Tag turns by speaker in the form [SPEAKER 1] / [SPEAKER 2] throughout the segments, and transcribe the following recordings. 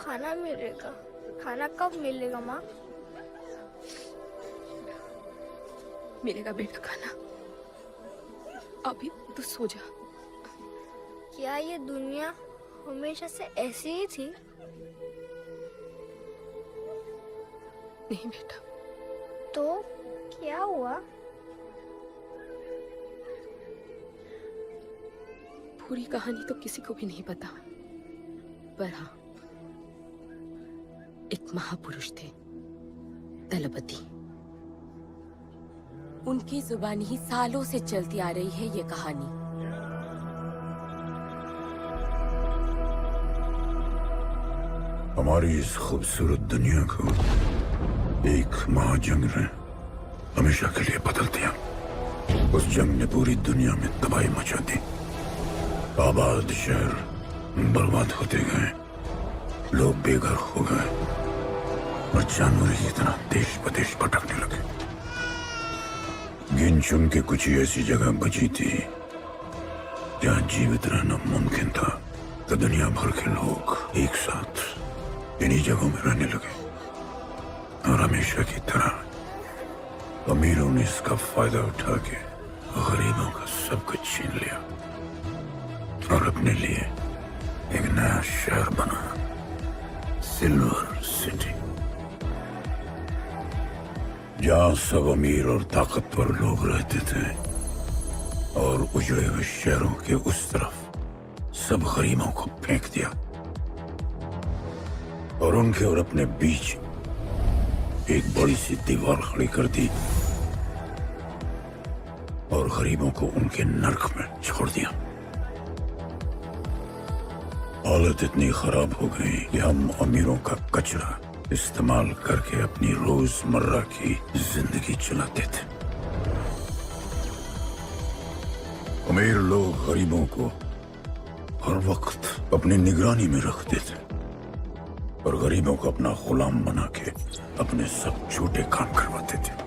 [SPEAKER 1] खाना मिलेगा? खाना कब मिलेगा माँ?
[SPEAKER 2] मिलेगा बेटा खाना। अभी तो सो जा।
[SPEAKER 1] क्या ये दुनिया हमेशा से ऐसी ही थी?
[SPEAKER 2] नहीं बेटा।
[SPEAKER 1] तो क्या हुआ?
[SPEAKER 2] पूरी कहानी तो किसी को भी नहीं पता, पर हाँ, एक महापुरुष थे, दलपति। उनकी जुबानी ही सालों से चलती आ रही है ये कहानी।
[SPEAKER 3] हमारी इस खूबसूरत दुनिया को एक महाजंग ने हमेशा के लिए बदल दिया। उस जंग ने पूरी दुनिया में तबाही मचा दी। आबाद शहर बर्बाद होते गए, लोग बेघर हो गए और जानवर की तरह देश प्रदेश भटकने लगे। गिन चुन के कुछ ही ऐसी जगह बची थी जहां जीवित रहना मुमकिन था। तो दुनिया भर के लोग एक साथ इन्हीं जगहों में रहने लगे और हमेशा की तरह अमीरों ने इसका फायदा उठा के गरीबों का सब कुछ छीन लिया और अपने लिए एक नया शहर बना, सिल्वर सिटी, जहां सब अमीर और ताकतवर लोग रहते थे और उजड़े हुए शहरों के उस तरफ सब गरीबों को फेंक दिया और उनके और अपने बीच एक बड़ी सी दीवार खड़ी कर दी और गरीबों को उनके नर्क में छोड़ दिया। हालत इतनी खराब हो गई कि हम अमीरों का कचरा इस्तेमाल करके अपनी रोजमर्रा की जिंदगी चलाते थे। अमीर लोग गरीबों को हर वक्त अपनी निगरानी में रखते थे और गरीबों को अपना गुलाम बना के अपने सब झूठे काम करवाते थे।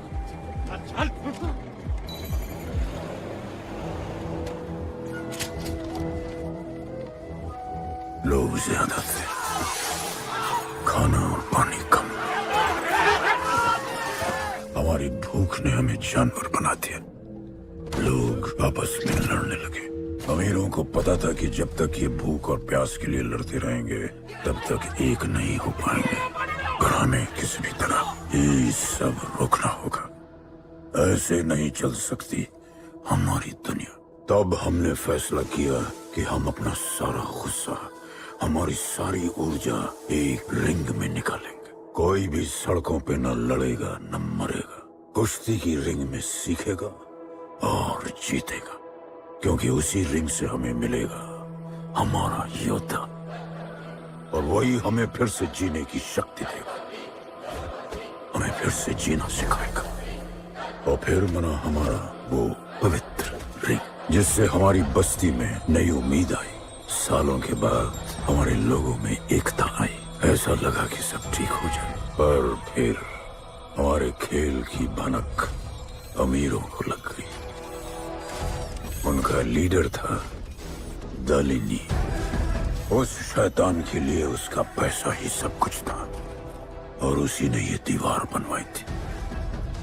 [SPEAKER 3] लोग ज्यादा थे, खाना और पानी कम। हमारी भूख ने हमें जानवर बना दिया। लोग आपस में लड़ने लगे। अमीरों को पता था कि जब तक ये भूख और प्यास के लिए लड़ते रहेंगे तब तक एक नहीं हो पाएंगे और हमें किसी भी तरह ये सब रोकना होगा। ऐसे नहीं चल सकती हमारी दुनिया। तब हमने फैसला किया कि हम अपना सारा गुस्सा, हमारी सारी ऊर्जा एक रिंग में निकालेंगे। कोई भी सड़कों पे न लड़ेगा न मरेगा, कुश्ती की रिंग में सीखेगा और जीतेगा, क्योंकि उसी रिंग से हमें मिलेगा हमारा योद्धा और वही हमें फिर से जीने की शक्ति देगा, हमें फिर से जीना सिखाएगा और फिर बना हमारा वो पवित्र रिंग जिससे हमारी बस्ती में नई उम्मीद आई। सालों के बाद हमारे लोगों में एकता आई। ऐसा लगा कि सब ठीक हो जाए, पर फिर हमारे खेल की भनक अमीरों को लग गई। उनका लीडर था दालिनी। उस शैतान के लिए उसका पैसा ही सब कुछ था और उसी ने ये दीवार बनवाई थी।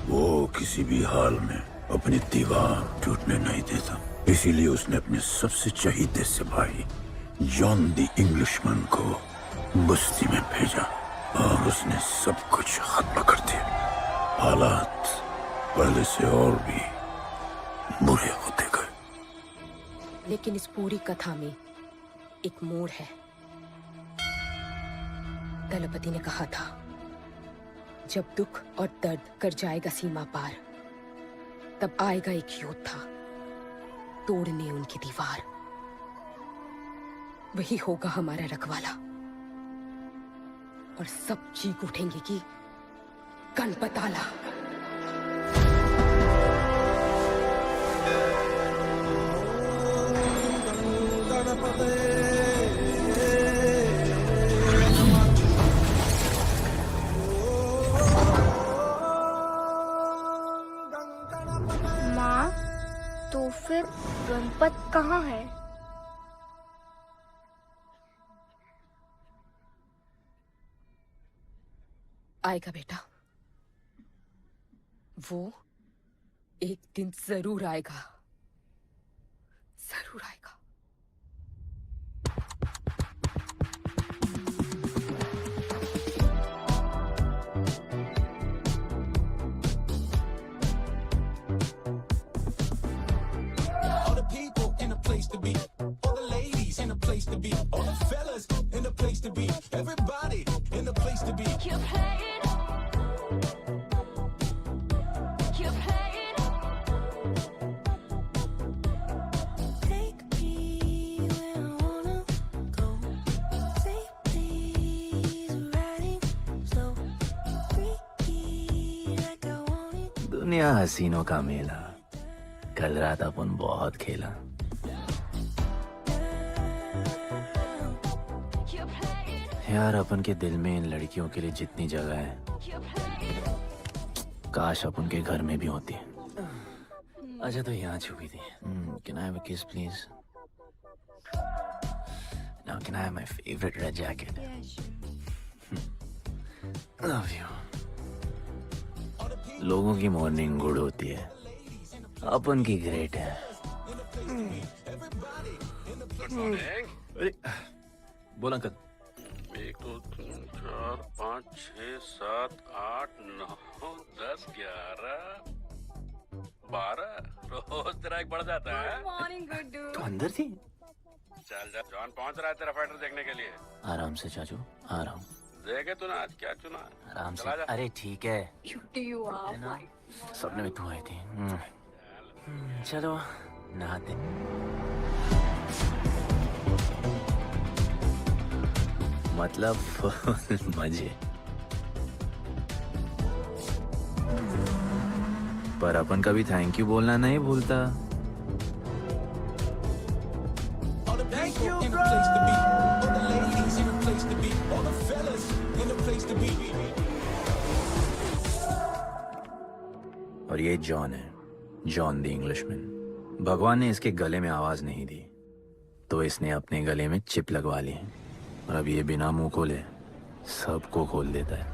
[SPEAKER 3] वो किसी भी हाल में अपनी दीवार टूटने नहीं देता, इसीलिए उसने अपने सबसे चहीते सिपाही जॉन द इंग्लिशमैन को बस्ती में भेजा और उसने सब कुछ खत्म कर दिया। हालात पहले से और भी बुरे होते गए।
[SPEAKER 2] लेकिन इस पूरी कथा में एक मोड़ है। दलपति ने कहा था, जब दुख और दर्द कर जाएगा सीमा पार, तब आएगा एक योद्धा तोड़ने उनकी दीवार। वही होगा हमारा रखवाला और सब चीख उठेंगे कि गणपताला।
[SPEAKER 1] माँ, तो फिर गणपत कहाँ है?
[SPEAKER 2] आएगा बेटा, वो एक दिन जरूर आएगा, जरूर आएगा।
[SPEAKER 4] All the people in a place to be, all the ladies in a place to be, all the fellas in a place to be, everybody in a place to be.
[SPEAKER 5] Keep playing. Keep playing.
[SPEAKER 6] Take me where I wanna go. Safely's riding slow. Freaky like I want it.
[SPEAKER 7] दुनिया हसीनों का मेला, कल रात अपन बहुत खेला।
[SPEAKER 5] Keep playing.
[SPEAKER 7] यार अपन के दिल में इन लड़कियों के लिए जितनी जगह है,
[SPEAKER 5] Keep playing.
[SPEAKER 7] काश अपन के घर में भी होती। अच्छा तो यहाँ छुपी थी। Can I have a kiss please? Now can I have my favorite red jacket? Love you. लोगों की मॉर्निंग गुड होती है, अपन की ग्रेट है। अरे बोल अंकल।
[SPEAKER 8] 1 2 3 4 5 6 7 8 9 10 11 12 रोज तेरा एक बढ़ जाता है।
[SPEAKER 7] तो अंदर थी।
[SPEAKER 8] चल जा, जॉन पहुंच रहा है तेरा फाइटर देखने के लिए।
[SPEAKER 7] आराम से चाचू, आराम।
[SPEAKER 8] देखे तूने आज क्या चुना?
[SPEAKER 7] आराम से।
[SPEAKER 8] चला जा।
[SPEAKER 7] अरे ठीक है। है ना? सपने में तू आई थी। चलो नहाते। मतलब फुल मजे। पर अपन कभी थैंक यू बोलना नहीं भूलता।
[SPEAKER 4] All the people in a place to be, all the ladies in a place to be, all the fellas in a place to be.
[SPEAKER 7] और ये जॉन है, जॉन द इंग्लिशमैन। भगवान ने इसके गले में आवाज नहीं दी, तो इसने अपने गले में चिप लगवा ली है। और अब ये बिना मुंह खोले सबको खोल देता है।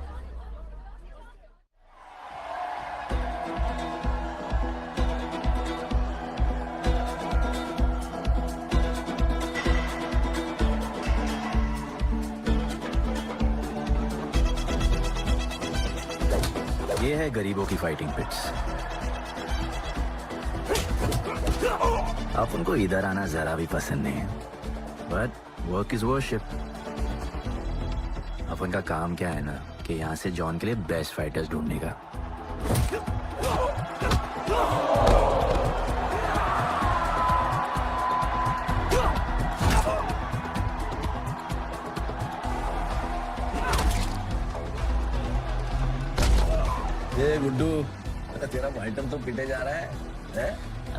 [SPEAKER 7] ये है गरीबों की फाइटिंग पिट्स। आप उनको इधर आना जरा भी पसंद नहीं है, बट वर्क इज वर्शिप। अपन का काम क्या है ना कि यहाँ से जॉन के लिए बेस्ट फाइटर्स ढूंढने का।
[SPEAKER 9] ये गुड्डू, तेरा फाइटर तो पिटे जा रहा है?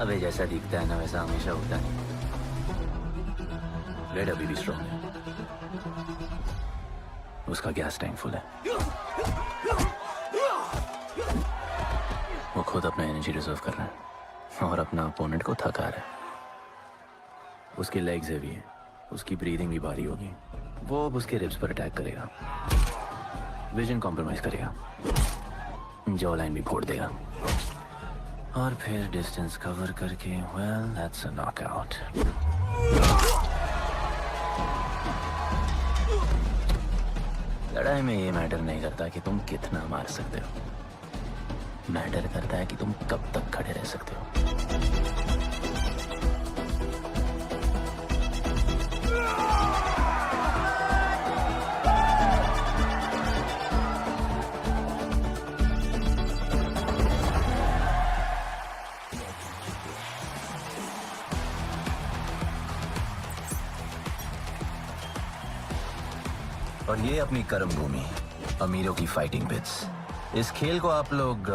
[SPEAKER 7] अबे जैसा दिखता है ना वैसा हमेशा होता है। रेड अभी भी स्ट्रॉन्ग है, उसका गैस टैंक फुल है। वो खुद अपना एनर्जी रिजर्व कर रहा है और अपना अपोनेंट को थका रहा है। उसके लेग्स हैवी है, उसकी ब्रीदिंग भी भारी होगी। वो अब उसके रिब्स पर अटैक करेगा, विजन कॉम्प्रोमाइज करेगा, जॉ लाइन भी फोड़ देगा और फिर डिस्टेंस कवर करके वेल दैट्स अ नॉकआउट। लड़ाई में ये मैटर नहीं करता कि तुम कितना मार सकते हो, मैटर करता है कि तुम कब तक खड़े रह सकते हो। और ये अपनी कर्म भूमि, अमीरों की फाइटिंग पिट्स। इस खेल को आप लोग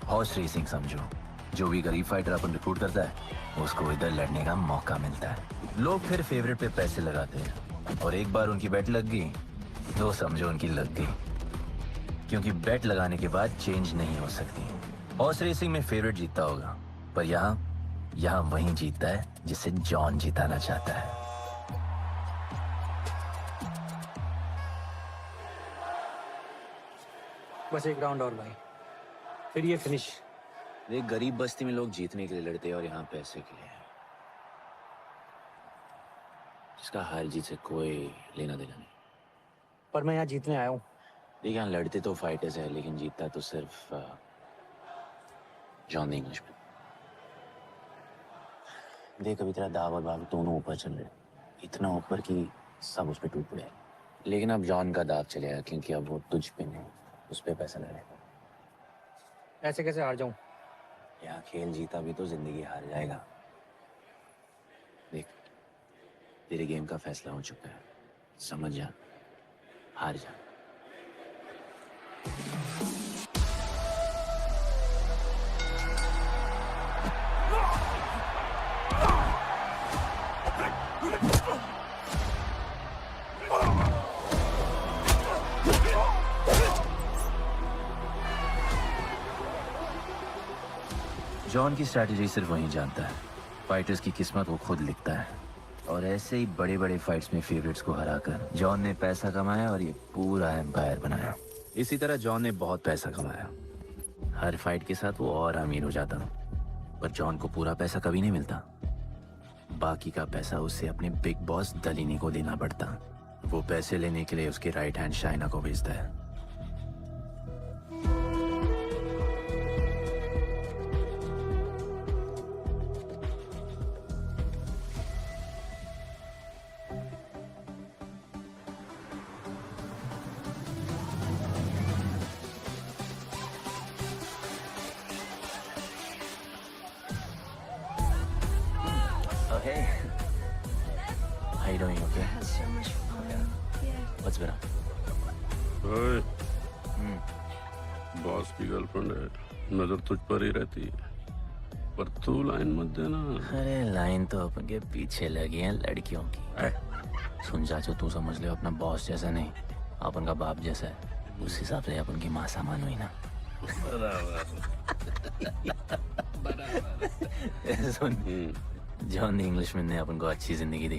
[SPEAKER 7] हॉर्स रेसिंग समझो। जो भी गरीब फाइटर अपन रिक्रूट करता है उसको इधर लड़ने का मौका मिलता है। लोग फिर फेवरेट पे पैसे लगाते हैं और एक बार उनकी बेट लग गई तो समझो उनकी लग गई, क्योंकि बेट लगाने के बाद चेंज नहीं हो सकती। हॉर्स रेसिंग में फेवरेट जीतता होगा, पर यहाँ वही जीतता है जिसे जॉन जिताना चाहता है।
[SPEAKER 10] बस एक राउंड और भाई, फिर ये फिनिश।
[SPEAKER 7] एक गरीब बस्ती में लोग जीतने के लिए लड़ते हैं और यहाँ पैसे के लिए। जिसका हार जीत से कोई लेना देना नहीं।
[SPEAKER 10] पर मैं यहाँ जीतने आया हूँ।
[SPEAKER 7] देख, यहाँ लड़ते तो फाइटर्स है, लेकिन जीतता तो सिर्फ जॉन द इंग्लिशमैन। देख, अभी तेरा दाव और बाबू दोनों ऊपर चल रहे, इतना ऊपर कि सब उस पर टूट पड़े। लेकिन अब जॉन का दाव चलेगा, क्योंकि अब वो तुझ पे नहीं, उस पे पैसा लड़ेगा।
[SPEAKER 10] ऐसे कैसे हार जाऊँ?
[SPEAKER 7] यहाँ खेल जीता भी तो जिंदगी हार जाएगा। देख, तेरे गेम का फैसला हो चुका है, समझ जा, हार जा। जॉन की स्ट्रैटेजी सिर्फ वही जानता है। फाइटर्स की किस्मत वो खुद लिखता है। और ऐसे ही बड़े बड़े फाइट्स में फेवरेट्स को हराकर जॉन ने पैसा कमाया और ये पूरा एम्पायर बनाया। इसी तरह जॉन ने बहुत पैसा कमाया। हर फाइट के साथ वो और अमीर हो जाता, पर जॉन को पूरा पैसा कभी नहीं मिलता। बाकी का पैसा उसे अपने बिग बॉस दलिनी को देना पड़ता। वो पैसे लेने के लिए उसके राइट हैंड शाइना को भेजता है। Hey, how you doing? Okay.
[SPEAKER 1] So much fun. Yeah.
[SPEAKER 7] What's better?
[SPEAKER 8] ओए, बॉस की गर्लफ्रेंड है, नजर तुझ पर ही रहती है, पर तू लाइन मत देना।
[SPEAKER 7] अरे लाइन तो अपन के पीछे लगी है लड़कियों की। सुन चाचू, तू समझ ले अपना बॉस जैसा नहीं, अपन का बाप जैसा है। उस हिसाब से अपन की माँ सामान हुई ना। सुन, जॉन द इंग्लिशमैन ने अपन को अच्छी जिंदगी दी।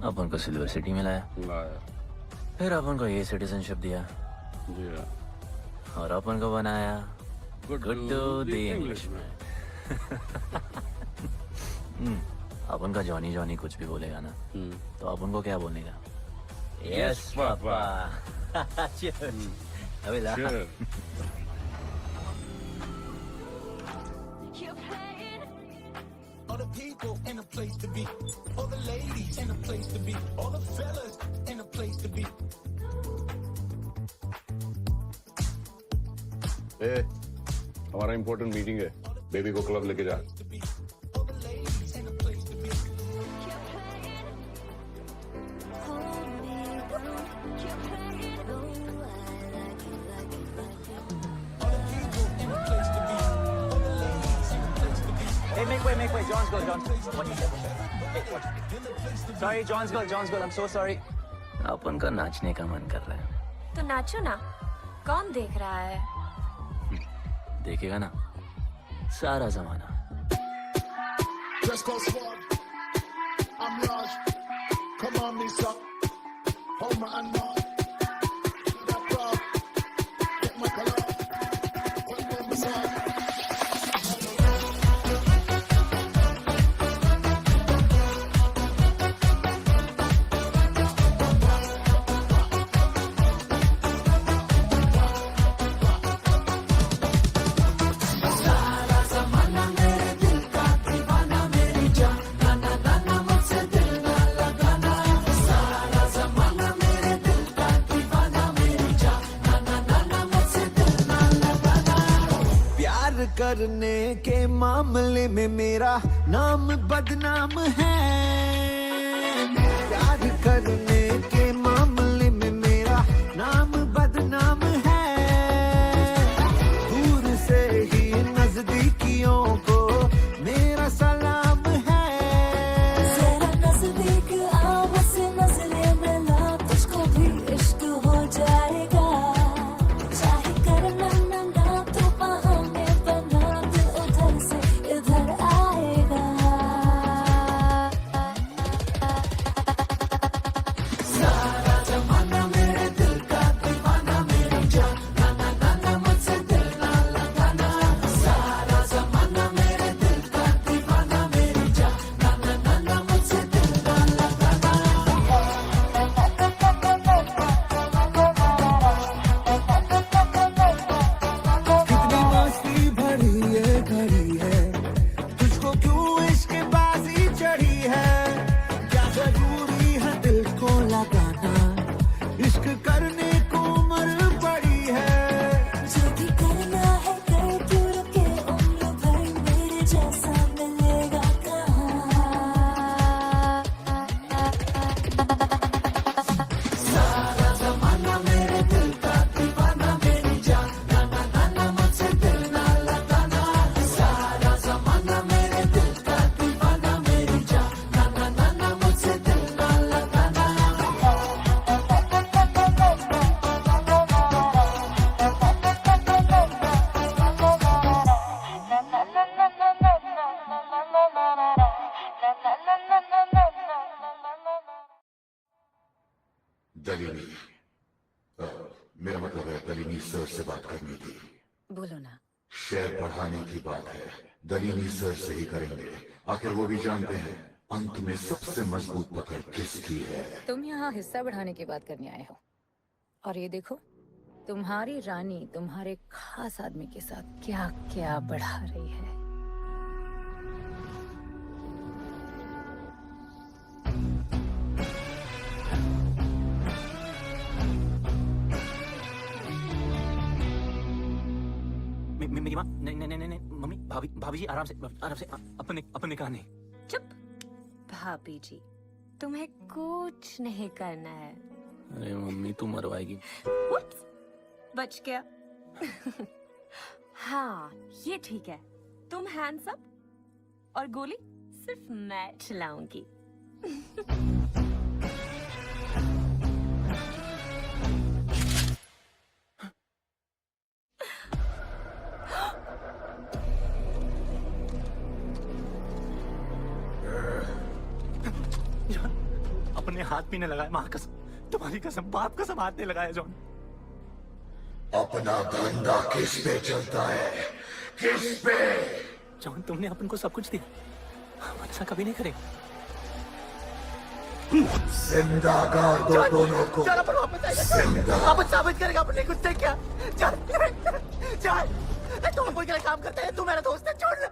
[SPEAKER 7] अपन को सिल्वर सिटी में लाया, फिर अपन को ये सिटीजनशिप दिया, और अपन को बनाया गुड्डू द इंग्लिशमैन। अपन का जॉनी जॉनी कुछ भी बोलेगा ना, तो अपन को क्या बोलेगा? Yes papa. अबे ला।
[SPEAKER 5] You're playing.
[SPEAKER 4] All the people in a place to be. All the ladies in a place to be. All the fellas in a place to be.
[SPEAKER 3] ए, हमारा इम्पोर्टेंट मीटिंग है, बेबी को club लेके जा।
[SPEAKER 4] All the ladies in a place to be.
[SPEAKER 5] You're playing.
[SPEAKER 6] Hold me down.
[SPEAKER 5] You're playing.
[SPEAKER 6] Oh, I like it, like it, like it.
[SPEAKER 4] All the people in a place to be. All the ladies in a place to be.
[SPEAKER 10] Hey, make way. John's girl, John. Hey, what? Sorry, John's girl. I'm so sorry.
[SPEAKER 7] अपन का नाचने का मन कर रहा है।
[SPEAKER 1] तो नाचो ना, कौन देख रहा है?
[SPEAKER 7] देखेगा ना सारा जमाना।
[SPEAKER 4] Dress code squad. I'm Raj. Come on, Lisa. Hold my hand now. That crowd. Get my color. One more massage.
[SPEAKER 11] करने के मामले में मेरा नाम बदनाम है। प्यार करने के मामले में मेरा नाम बदनाम है। दूर से ही नजदीकियों को मेरा सलाम है।
[SPEAKER 6] जरा नजदीक आ, बस नजरें मिला, तुझको भी इश्क हो जाएगा। चाहे करना ना तो बहाने बना, दिल उधर से इधर आएगा।
[SPEAKER 11] इश्क करने को उम्र पड़ी है।
[SPEAKER 6] जो भी करना है कर, क्यों रुके उम्र भर, मेरे जैसा मिलेगा
[SPEAKER 11] सारा जमाना मेरे दिल का दीवाना, मेरी जान ना ना ना ना मुझसे दिल ना लगाना। सारा जमाना मेरे दिल का दीवाना, मेरी जान ना ना ना ना मुझसे दिल ना लगाना।
[SPEAKER 4] दलीनी, मेरा मतलब है दलीनी सर से बात करनी थी।
[SPEAKER 2] बोलो ना।
[SPEAKER 4] शेयर बढ़ाने की बात है, दलीनी सर से ही करेंगे। आखिर वो भी जानते हैं अंत में सबसे मजबूत पकड़ किसकी है।
[SPEAKER 2] तुम यहाँ हिस्सा बढ़ाने की बात करने आए हो, और ये देखो तुम्हारी रानी तुम्हारे खास आदमी के साथ क्या क्या बढ़ा रही है।
[SPEAKER 10] मेरी माँ, नहीं नहीं नहीं नहीं मम्मी, भाभी भाभी जी आराम से अपने कहा नहीं।
[SPEAKER 12] चुप। भाभी जी, तुम्हें कुछ नहीं करना है।
[SPEAKER 10] अरे मम्मी तू मरवाएगी।
[SPEAKER 12] Oops, बच गया। हाँ ये ठीक है, तुम हैंड्स अप और गोली सिर्फ मैं चलाऊंगी।
[SPEAKER 10] अपने हाथ पीने लगाया, माँ कसम, तुम्हारी कसम, बाप कसम हाथ नहीं लगाया जॉन।
[SPEAKER 4] अपना धंधा किस पे चलता है, किस पे?
[SPEAKER 10] जॉन तुमने अपन को सब कुछ दिया, हम ऐसा कभी नहीं करेंगे।
[SPEAKER 4] जिंदा कर दो दोनों को।
[SPEAKER 10] वापस साबित करेगा अपने कुछ से क्या? चल तुम अपन के लिए काम करते हैं, तू मेरा दोस्त है, छोड़ ना।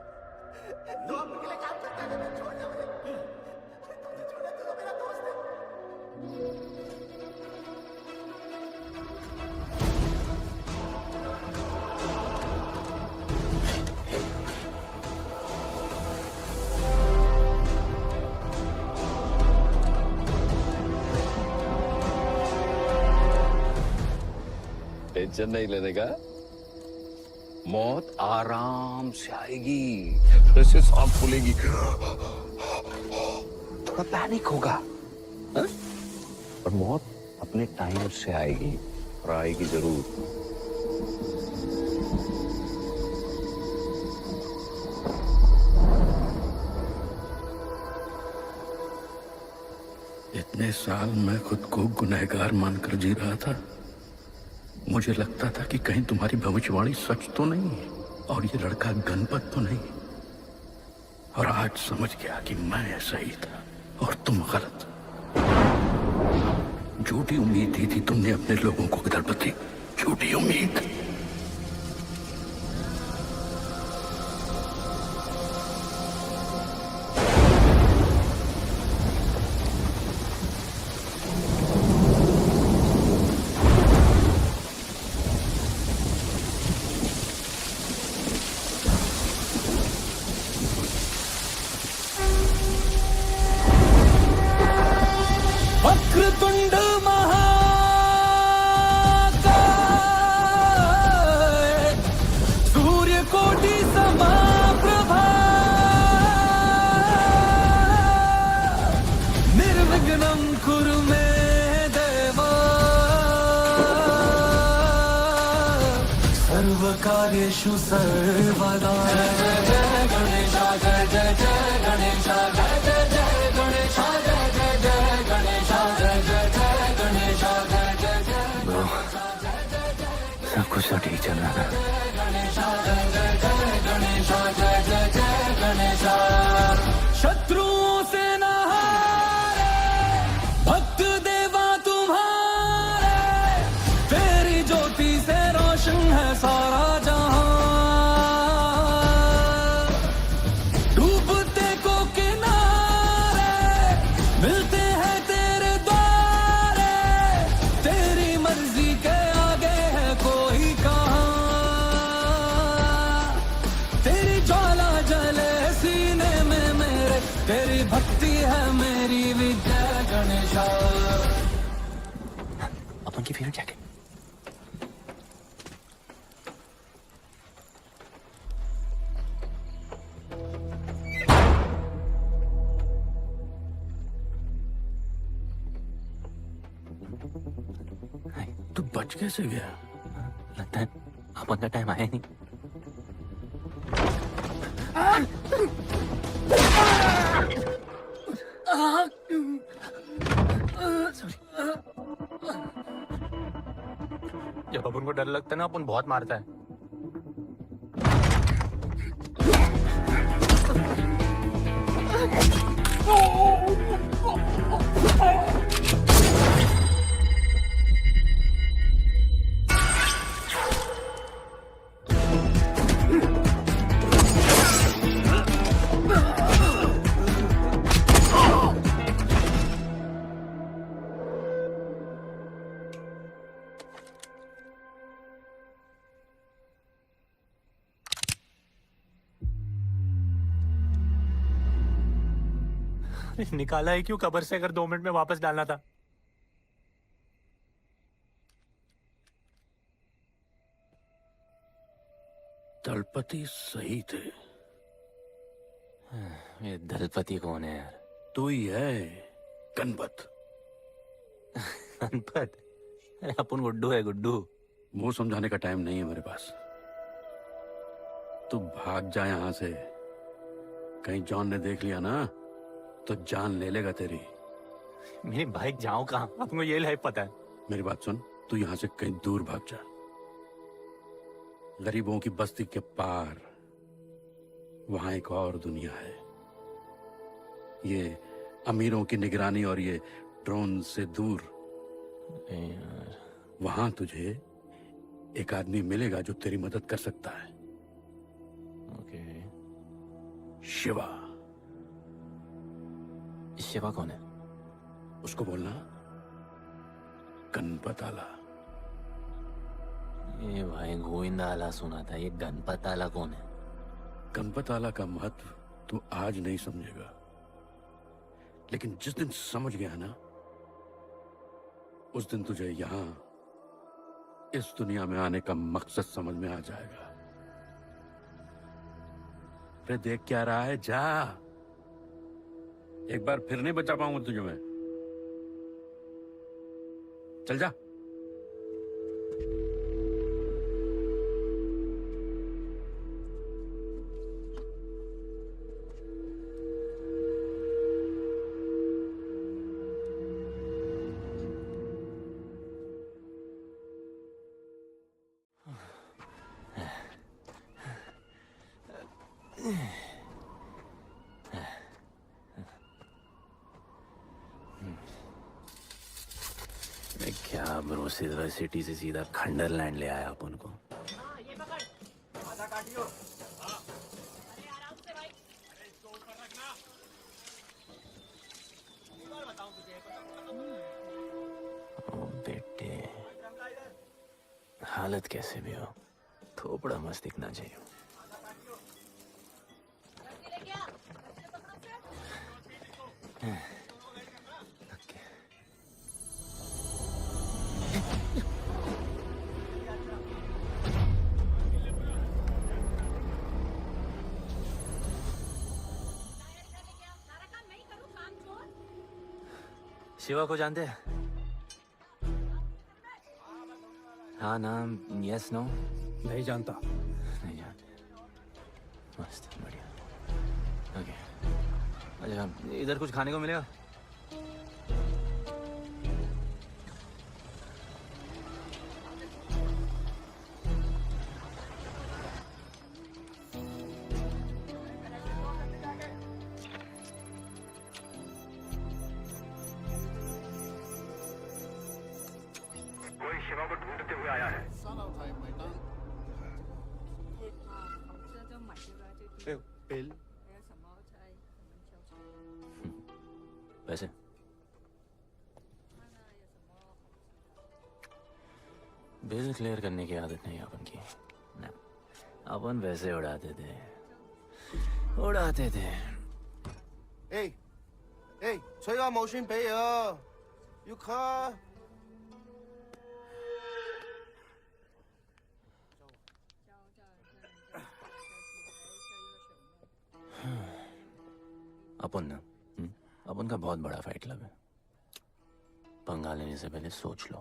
[SPEAKER 10] तू अपन के लिए काम करता है, छोड़ ना मुझे। तू मेरा दोस्त है।
[SPEAKER 9] टेंशन नहीं लेने का, मौत आराम से आएगी, ऐसे सांप फूलेगी, थोड़ा पैनिक होगा, हाँ? और मौत अपने टाइम से आएगी, और आएगी जरूर।
[SPEAKER 3] इतने साल मैं खुद को गुनहगार मानकर जी रहा था। मुझे लगता था कि कहीं तुम्हारी भविष्यवाणी सच तो नहीं है और ये लड़का गणपत तो नहीं, और आज समझ गया कि मैं सही था और तुम गलत। झूठी उम्मीद दी थी तुमने अपने लोगों को दलपति, झूठी उम्मीद।
[SPEAKER 11] वक्रतुंड महाकाय, सूर्यकोटि समप्रभा, निर्विघ्नं कुरु मे देव, सर्वकार्येषु सर्वदा। जय जय जय गणेशा, जय जय जय गणेशा, जय जय जय गणेशा, जय जय जय गणेशा, जय जय जय गणेशा, जय जय जय गणेशा, जय जय जय
[SPEAKER 10] सब कुछ तो ठीक चल रहा था।
[SPEAKER 11] गणेशा, जय जय जय गणेशा, जय जय जय गणेशा। शत्रुओं से न हारे भक्त देवा तुम्हारे, तेरी ज्योति से रोशन है सारा जहां। डूबते को किनारे मिलते हैं तेरे द्वारे, तेरी
[SPEAKER 9] अपन की फेवरेट जैकेट।
[SPEAKER 8] तू बच कैसे गया?
[SPEAKER 9] लगता है अपन का टाइम आया ही नहीं। जब अपन को डर लगता है ना, अपन बहुत मारता है। निकाला है क्यों कब्र से, अगर 2 मिनट में वापस डालना था?
[SPEAKER 8] दलपति सही थे।
[SPEAKER 9] ये दलपति कौन है यार?
[SPEAKER 8] तू ही है, गणपत।
[SPEAKER 9] गणपत? अरे अपन गुड्डू है, गुड्डू।
[SPEAKER 8] मुंह समझाने का टाइम नहीं है मेरे पास। तू भाग जा यहां से। कहीं जॉन ने देख लिया ना तो जान ले लेगा तेरी।
[SPEAKER 9] मेरी बाइक जाऊं कहाँ? आपको ये लाइफ पता है।
[SPEAKER 8] मेरी बात सुन, तू यहां से कहीं दूर भाग जा। गरीबों की बस्ती के पार वहां एक और दुनिया है। ये अमीरों की निगरानी और ये ड्रोन से दूर। वहां तुझे एक आदमी मिलेगा जो तेरी मदद कर सकता है।
[SPEAKER 9] ओके।
[SPEAKER 8] शिवा।
[SPEAKER 9] शिवा कौन है?
[SPEAKER 8] उसको बोलना गणपत आला।
[SPEAKER 9] ये भाई गोविंदा आला सुना था, ये गणपत आला कौन है?
[SPEAKER 8] गणपत आला का महत्व तू आज नहीं समझेगा, लेकिन जिस दिन समझ गया ना, उस दिन तुझे यहां इस दुनिया में आने का मकसद समझ में आ जाएगा। अरे देख क्या रहा है, जा। एक बार फिर नहीं बचा पाऊंगा तुझे मैं। चल जा।
[SPEAKER 7] क्या ब्रो, सिल्वर सिटी से सीधा खंडरलैंड ले आया अपन को। ओ बेटे, हालत कैसे भी हो, थोपड़ा मस्त दिखना चाहिए। शिवा को जानते हैं? हाँ, नाम यस नो?
[SPEAKER 8] नहीं जानता।
[SPEAKER 7] नहीं जानते। मस्त, बढ़िया। ओके, अच्छा इधर कुछ खाने को मिलेगा? पैसे? बिल क्लियर करने की आदत नहीं अपन की ना। अपन वैसे उड़ाते थे।
[SPEAKER 10] 吹下冇算俾啊，要卡。
[SPEAKER 7] अपन ना अपन का बहुत बड़ा फाइट क्लब है। पंगा लेने से पहले सोच लो।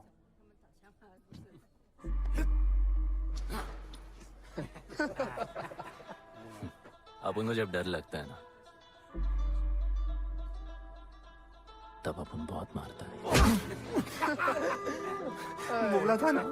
[SPEAKER 7] अपन को जब डर लगता है ना तब अपन बहुत मारता है।
[SPEAKER 10] बोला था ना।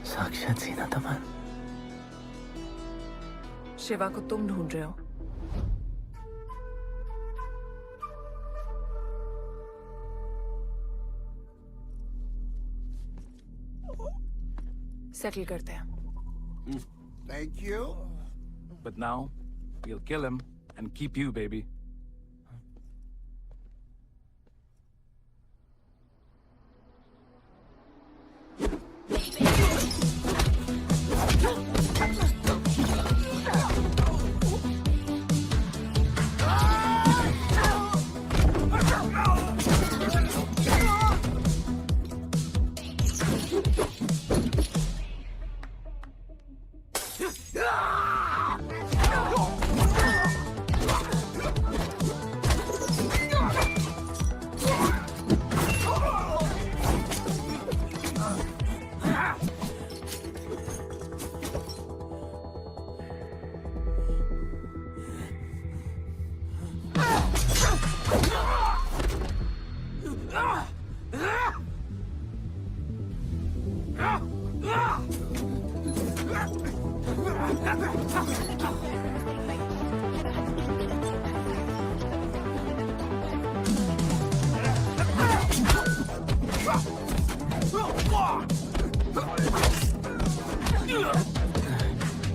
[SPEAKER 7] साक्षात सीना तमन।
[SPEAKER 13] शिवा को तुम ढूंढ रहे हो? सेटल करते हैं।
[SPEAKER 4] Thank you.
[SPEAKER 11] But now, we'll kill him and keep you, baby.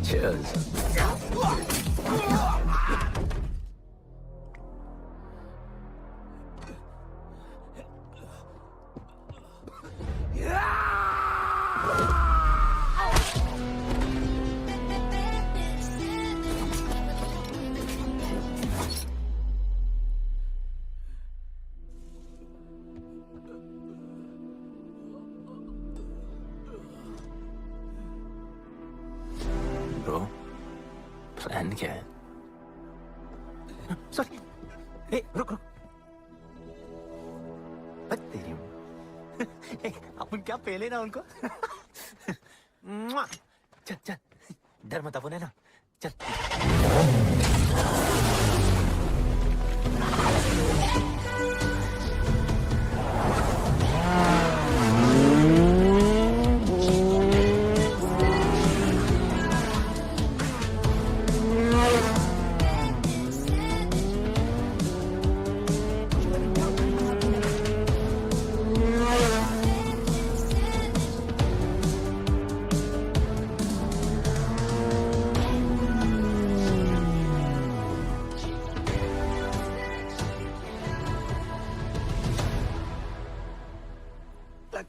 [SPEAKER 7] Cheers. Bro, plan क्या है?
[SPEAKER 10] सॉरी। ए, रुक रुक। तेरी अपन क्या पहले ना उनको। चल चल, डर मत अपन है ना। चल।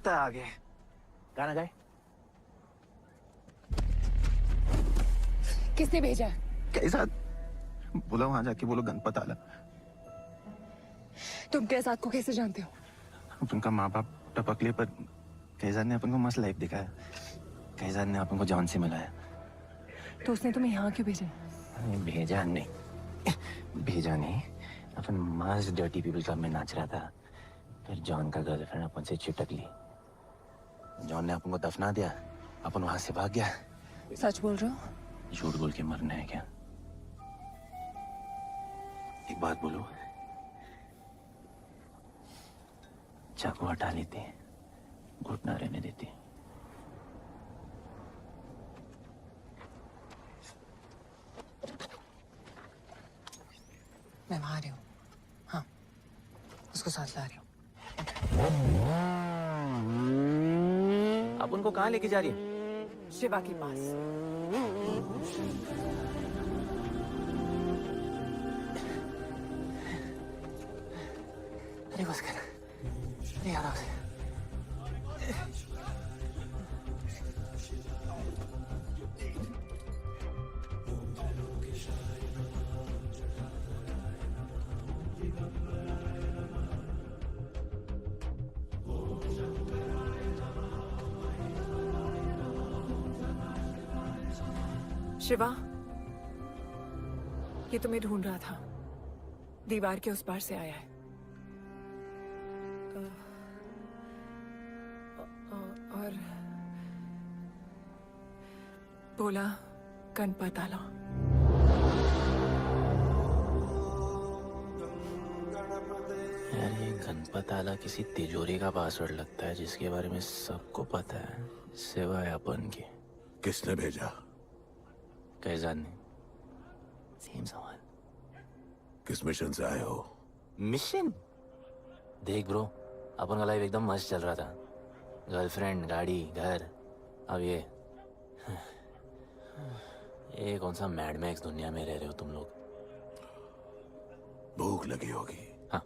[SPEAKER 10] लगता आ गए। गाना गाए?
[SPEAKER 2] किसने भेजा?
[SPEAKER 10] कैसा? बोला वहां जाके बोलो गणपत आला।
[SPEAKER 2] तुम कैसाद को कैसे जानते हो?
[SPEAKER 10] उनका माँ बाप टपकले पर कैसाद ने अपन को मस्त लाइफ दिखाया। कैसाद ने अपन को जॉन से मिलाया।
[SPEAKER 2] तो उसने तुम्हें यहाँ क्यों भेजा?
[SPEAKER 10] भेजा नहीं। अपन मस्त डर्टी पीपल क्लब में नाच रहा था। फिर जॉन का गर्लफ्रेंड अपन से चिपक ली। जॉन ने अपन को दफना दिया। अपन वहां से भाग गया।
[SPEAKER 2] सच बोल रहे हो?
[SPEAKER 10] झूठ बोल के मरना है क्या? एक बात बोलूं? चाकू हटा लेते, घुटना रहने देते।
[SPEAKER 2] मैं वहां आ रही हूँ। हाँ, उसको साथ ला रही हूँ।
[SPEAKER 10] आप उनको कहाँ लेके जा रही है?
[SPEAKER 2] शिवा के पास।
[SPEAKER 10] नहीं बस कर, नहीं आराम से।
[SPEAKER 13] शिवा, ये तुम्हें ढूंढ रहा था। दीवार के उस पार से आया है। और बोला कनपताला।
[SPEAKER 7] यार ये गणपताला किसी तिजोरी का पासवर्ड लगता है जिसके बारे में सबको पता है सिवाय अपन के।
[SPEAKER 3] किसने भेजा?
[SPEAKER 7] कैसा नहीं, सेम सवाल।
[SPEAKER 3] किस मिशन से आए हो?
[SPEAKER 7] मिशन? देख ब्रो, अपन का लाइफ एकदम मस्त चल रहा था। गर्लफ्रेंड, गाड़ी, घर। अब ये कौन सा मैड मैक्स दुनिया में रह रहे हो तुम लोग।
[SPEAKER 3] भूख लगी होगी।
[SPEAKER 7] हाँ।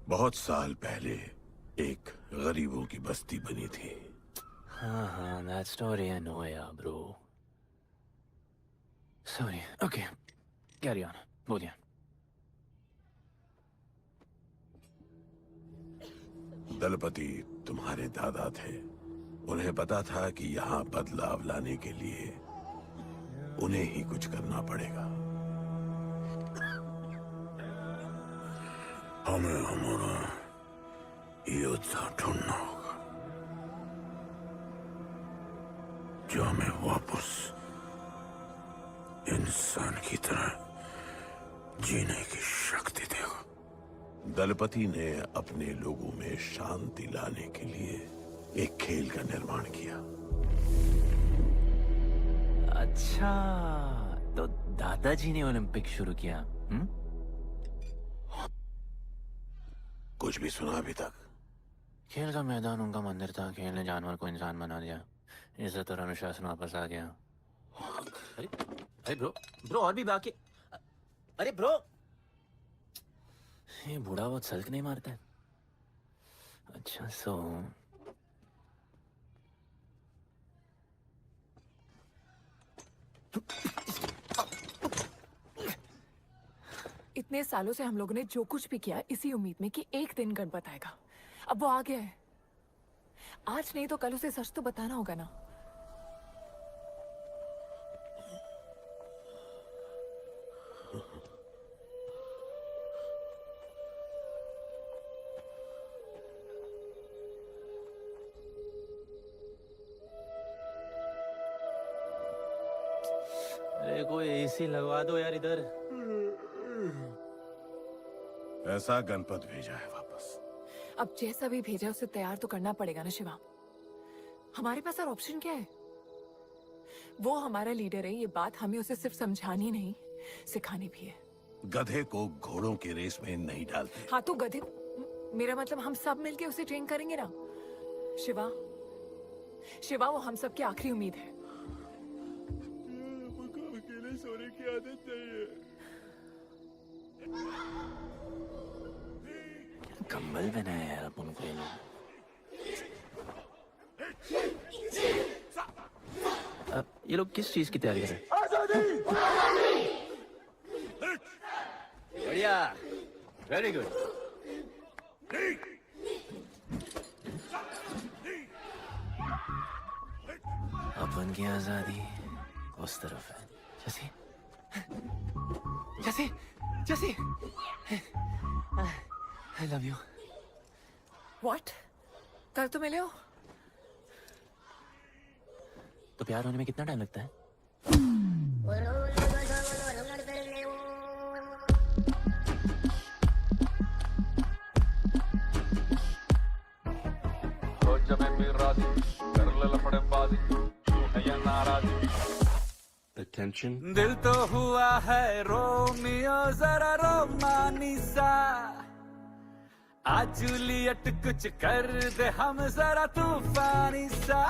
[SPEAKER 3] बहुत साल पहले एक गरीबों की बस्ती बनी थी।
[SPEAKER 7] हाँ, that story I know, yeah, bro. Sorry. Okay, carry on. बोलिए।
[SPEAKER 3] दलपति तुम्हारे दादा थे। उन्हें पता था कि यहाँ बदलाव लाने के लिए उन्हें ही कुछ करना पड़ेगा। हमें हमारा योद्धा ढूंढना होगा जो हमें वापस इंसान की तरह जीने की शक्ति देगा। दलपति ने अपने लोगों में शांति लाने के लिए एक खेल का निर्माण किया।
[SPEAKER 7] अच्छा, तो दादाजी ने ओलंपिक शुरू किया।
[SPEAKER 3] कुछ भी सुना अभी तक?
[SPEAKER 7] खेल का मैदान उनका मंदिर था। खेल ने जानवर को इंसान बना दिया। इज्जत और अनुशासन वापस आ गया। अरे ब्रो और भी बाकी। अरे ब्रो, ये बूढ़ा बहुत सल्क नहीं मारता है। अच्छा सो
[SPEAKER 13] इतने सालों से हम लोगों ने जो कुछ भी किया इसी उम्मीद में कि एक दिन गणपत आएगा। अब वो आ गया है। आज नहीं तो कल उसे सच तो बताना होगा ना।
[SPEAKER 7] अरे कोई एसी लगवा दो यार इधर।
[SPEAKER 3] ऐसा गणपत भेजा है वापस।
[SPEAKER 13] अब जैसा भी भेजा उसे तैयार तो करना पड़ेगा ना शिवा। हमारे पास और ऑप्शन क्या है? वो हमारा लीडर है, ये बात हमें उसे सिर्फ समझानी नहीं सिखानी भी है।
[SPEAKER 3] गधे को घोड़ों की रेस में नहीं डालते।
[SPEAKER 13] हाँ तो गधे, मेरा मतलब हम सब मिलके उसे ट्रेन करेंगे ना। शिवा, शिवा वो हम सब की आखिरी उम्मीद है।
[SPEAKER 3] मुझको अकेले सोने की आदत नहीं है।
[SPEAKER 7] कंबल बनाया यार अपन को ये लोग। ये लोग किस चीज की तैयारी कर रहे हैं? बढ़िया, वेरी गुड। अपन की आजादी उस तरफ है। जैसे जैसे जैसे I love you.
[SPEAKER 13] What? कल तो मिले हो?
[SPEAKER 7] तो प्यार होने में कितना टाइम लगता है?
[SPEAKER 9] Attention.
[SPEAKER 11] दिल तो हुआ है रोमियो जरा रोमानी सा, आज जूलियट कुछ कर दे हम जरा तूफानी सा,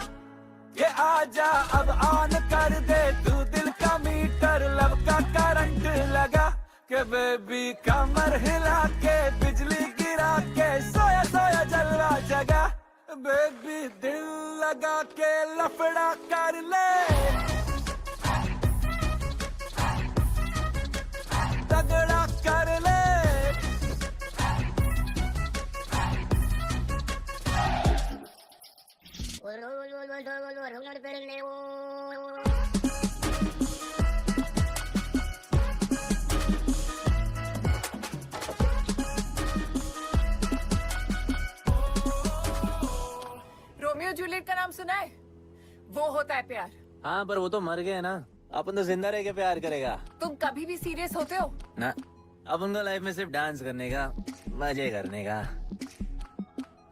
[SPEAKER 11] ये आजा अब ऑन कर दे तू दिल का मीटर, लब का करंट लगा के बेबी कमर हिला के बिजली गिरा के सोया सोया जलवा जगा, बेबी दिल लगा के लफड़ा कर ले, तगड़ा कर ले।
[SPEAKER 13] रोमियो जूलियट का नाम सुना है? वो होता है प्यार।
[SPEAKER 7] हाँ पर वो तो मर गए ना, अपन तो जिंदा रह के प्यार करेगा।
[SPEAKER 13] तुम कभी भी सीरियस होते हो?
[SPEAKER 7] ना, अपन को लाइफ में सिर्फ डांस करने का, मजे करने का।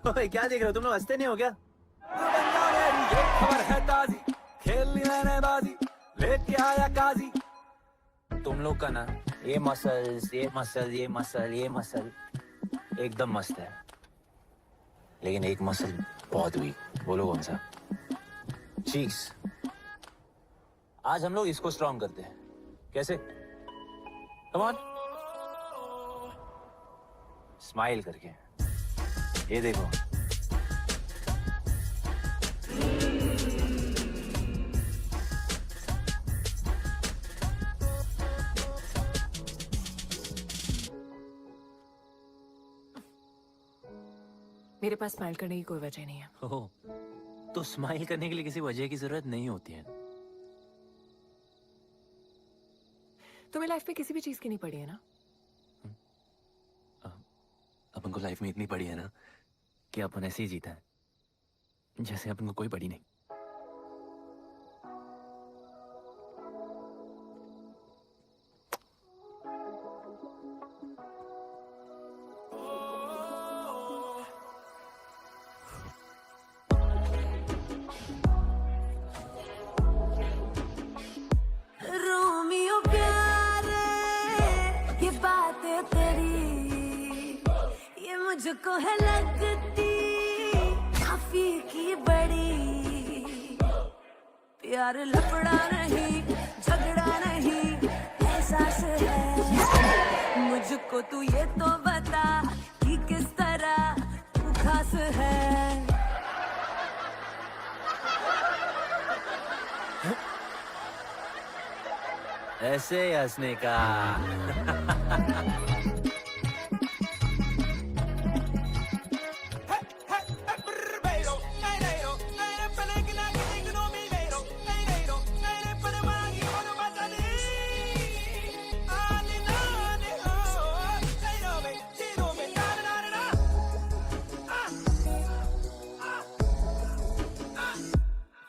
[SPEAKER 7] ओए क्या देख रहे हो तुम लोग, हंसते नहीं हो क्या?
[SPEAKER 11] ये खबर है ताजी, खेल ली मैंने बाजी, लेके आया काजी।
[SPEAKER 7] तुम लोग का ना ये मसल्स ये मसल एकदम मस्त है, लेकिन एक मसल बहुत वीक। बोलो कौन सा? चीक्स। आज हम लोग इसको स्ट्रॉन्ग करते हैं। कैसे? कम ऑन, स्माइल करके। ये देखो,
[SPEAKER 13] मेरे पास स्माइल करने की कोई वजह नहीं है।
[SPEAKER 7] ओह, तो स्माइल करने के लिए किसी वजह की जरूरत नहीं होती है।
[SPEAKER 13] तुम्हें लाइफ में किसी भी चीज की नहीं पड़ी है ना?
[SPEAKER 7] अपन को लाइफ में इतनी पड़ी है ना कि अपन ऐसे ही जीता है जैसे अपन को कोई पड़ी नहीं।
[SPEAKER 6] रोमियो प्यारे, ये बातें तेरी, ये मुझको है लगती काफी की बड़ी। प्यार लफड़ा नहीं, झगड़ा नहीं, एहसास है मुझको। तू ये तो बता कि किस तरह तू खास है।
[SPEAKER 7] ऐसे ही हंसने का।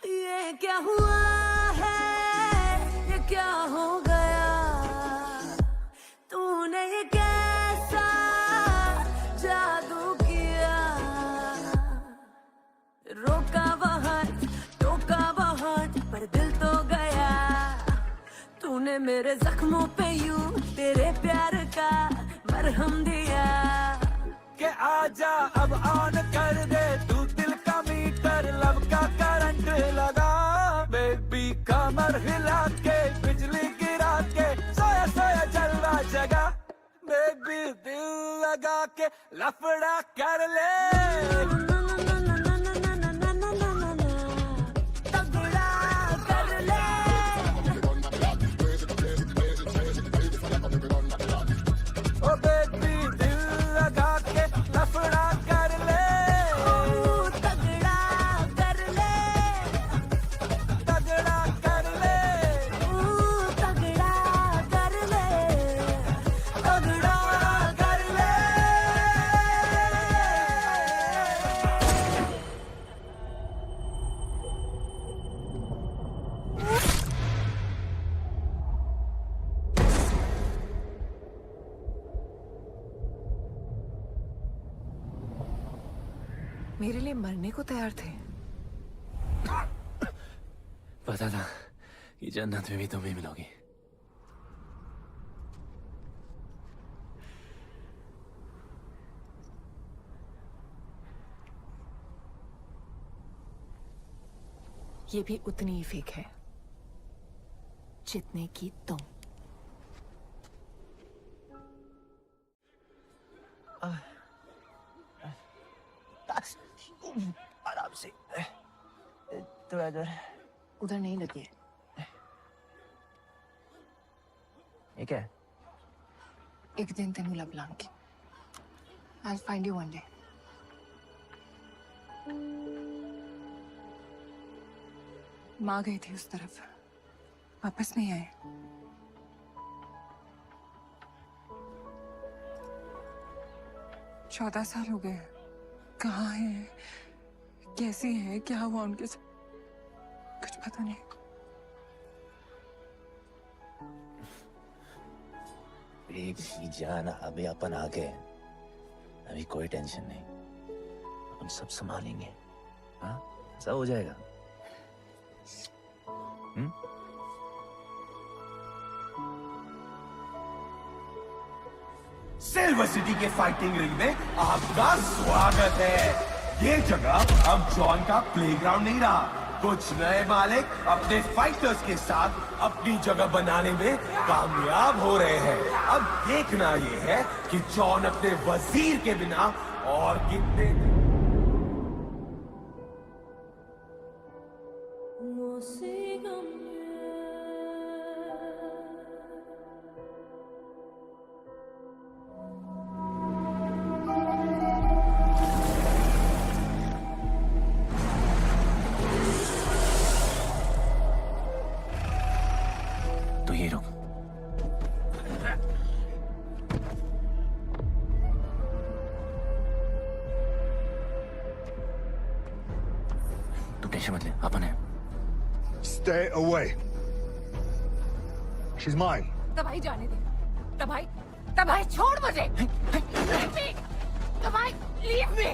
[SPEAKER 6] ये क्या हुआ है, ये क्या हो गया, तूने ये कैसा जादू किया। रोका बहुत, टोका बहुत, पर दिल तो गया। तूने मेरे जख्मों पे यूं तेरे प्यार का मरहम दिया।
[SPEAKER 11] के आजा अब ऑन कर दे तू दिल का मीटर, लब का करंट लगा, बेबी कमर हिला के बिजली गिरा के सोया सोया जलवा जगा, बेबी दिल लगा के लफड़ा कर ले।
[SPEAKER 6] तगड़ा कर ले।
[SPEAKER 11] ओ बेबी दिल लगा के लफड़ा कर ले।
[SPEAKER 6] तगड़ा कर ले।
[SPEAKER 11] तगड़ा कर ले।
[SPEAKER 6] तगड़ा कर ले।
[SPEAKER 11] तगड़ा कर ले।
[SPEAKER 13] मेरे लिए मरने को तैयार थे।
[SPEAKER 7] पता था कि जन्नत में भी तुम ही मिलोगी।
[SPEAKER 13] ये भी उतनी ही फेक है जितने की तुम।
[SPEAKER 10] आराम से, थोड़ा इधर। उधर नहीं लगी है। ये क्या है?
[SPEAKER 13] एक दिन तेनू लब Langi. I'll find you one day. माँ गई थी उस तरफ, वापस नहीं आए। चौदह साल हो गए। कहाँ है, कैसी है, क्या हुआ उनके साथ, कुछ पता नहीं।
[SPEAKER 7] बेबी जान, अभी अपन आ गए, अभी कोई टेंशन नहीं, हम सब संभालेंगे। हाँ, सब हो जाएगा।
[SPEAKER 14] सिल्वर सिटी के फाइटिंग रिंग में आपका स्वागत है। ये जगह अब जॉन का प्लेग्राउंड नहीं रहा। कुछ नए मालिक अपने फाइटर्स के साथ अपनी जगह बनाने में कामयाब हो रहे हैं। अब देखना ये है कि जॉन अपने वजीर के बिना और कितने
[SPEAKER 7] तो ये रुक। तू टेंशन मत ले, अपन है।
[SPEAKER 4] Stay away. She's mine.
[SPEAKER 13] तबाही जाने दे। तबाही छोड़ मुझे। Leave me. तबाही, leave me.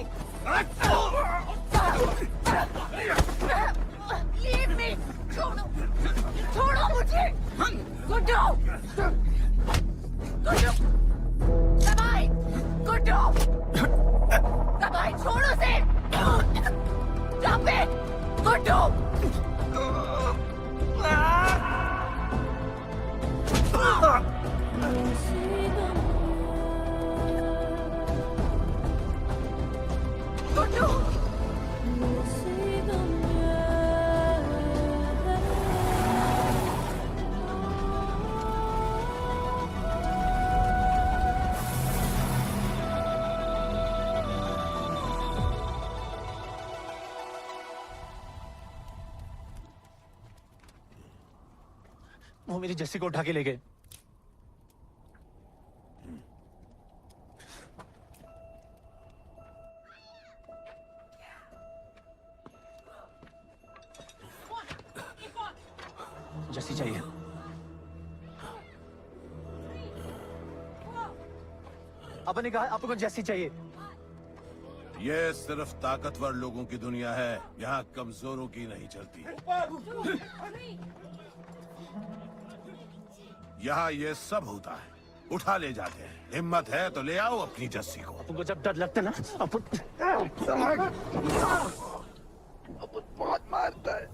[SPEAKER 13] Leave me. छोड़ो मुझे। गुड्डू। तबाही, गुड्डू। तबाही छोड़ो उसे। Stop it. गुड्डू। गुड्डू।
[SPEAKER 7] वो मेरी जस्सी को उठा के ले गए। जस्सी चाहिए। अपन ने कहा आपको जस्सी चाहिए।
[SPEAKER 3] ये सिर्फ ताकतवर लोगों की दुनिया है, यहाँ कमजोरों की नहीं चलती। यहाँ ये सब होता है, उठा ले जाते हैं। हिम्मत है तो ले आओ अपनी जस्सी को।
[SPEAKER 7] अपन को जब डर लगता है ना, अपन
[SPEAKER 10] बहुत मारता है।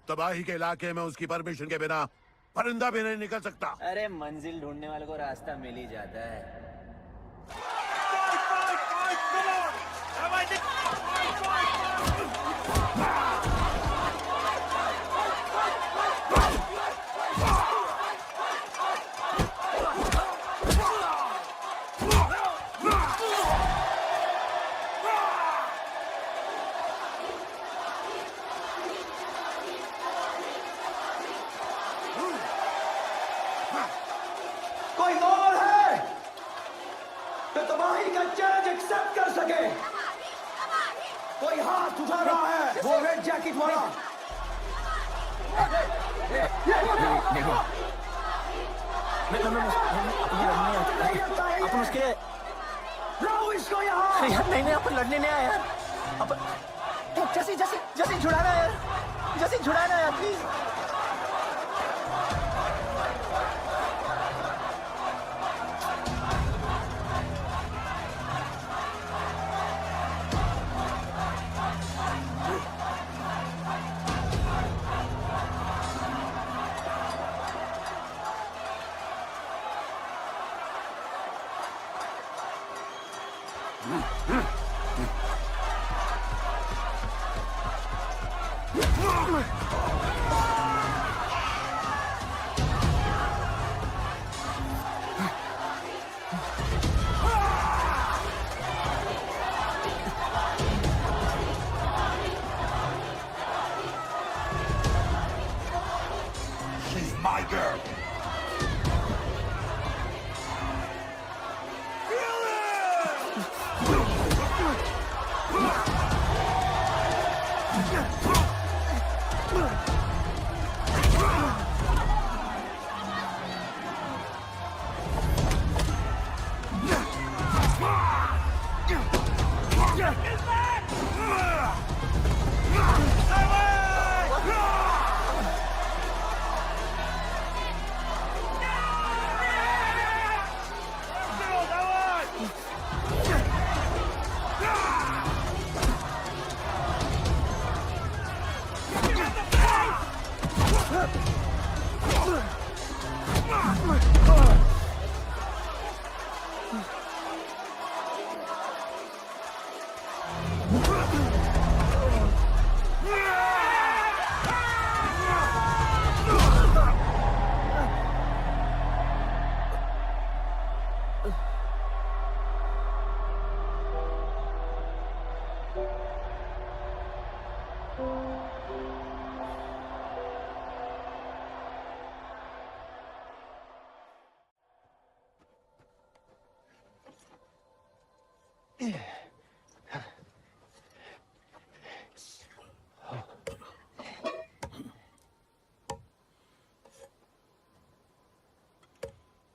[SPEAKER 3] तबाही के इलाके में उसकी परमिशन के बिना परिंदा भी नहीं निकल सकता।
[SPEAKER 7] अरे मंजिल ढूंढने वाले को रास्ता मिल ही जाता है।
[SPEAKER 10] कोई नॉर्मल है तो तबाही का चैलेंज एक्सेप्ट कर सके? कोई हाथ उठा रहा है, वो रेड जैकेट वाला।
[SPEAKER 7] देखो, अपन उसके
[SPEAKER 10] लाओ इसको यहाँ।
[SPEAKER 7] यार नहीं, अपन लड़ने नहीं आया यार। जैसी छुड़ाना यार, जैसी छुड़ाना यार प्लीज।
[SPEAKER 14] She's my girl.